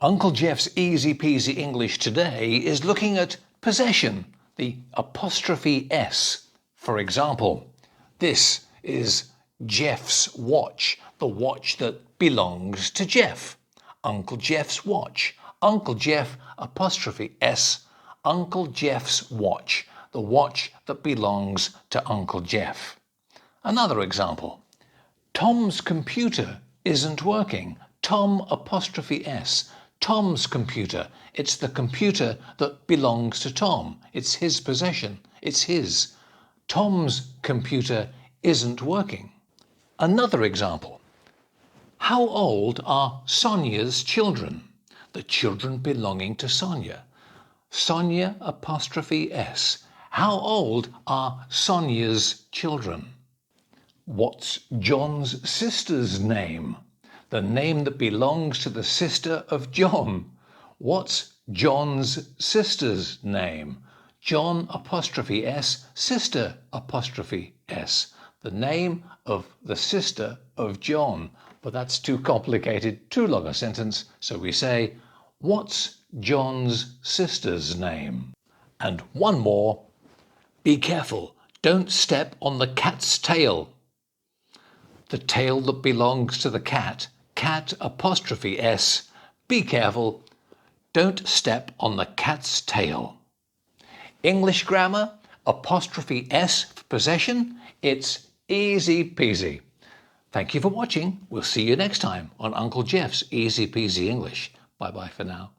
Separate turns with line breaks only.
Uncle Geoff's Easy-Peasy English today is looking at possession, the apostrophe S. For example, this is Geoff's watch, the watch that belongs to Geoff. Uncle Geoff's watch. Uncle Geoff, apostrophe S. Uncle Geoff's watch, the watch that belongs to Uncle Geoff. Another example. Tom's computer isn't working. Tom, apostrophe S. Tom's computer. It's the computer that belongs to Tom. It's his possession. It's his. Tom's computer isn't working. Another example. How old are Sonia's children? The children belonging to Sonia. Sonia, apostrophe S. How old are Sonia's children? What's John's sister's name? The name that belongs to the sister of John. What's John's sister's name? John, apostrophe S, sister, apostrophe S. The name of the sister of John. But that's too complicated, too long a sentence, so we say, what's John's sister's name? And one more. Be careful, don't step on the cat's tail. The tail that belongs to the cat. Cat, apostrophe S. Be careful, don't step on the cat's tail. English grammar, apostrophe S for possession. It's easy peasy. Thank you for watching. We'll see you next time on Uncle Geoff's Easy Peasy English. Bye-bye for now.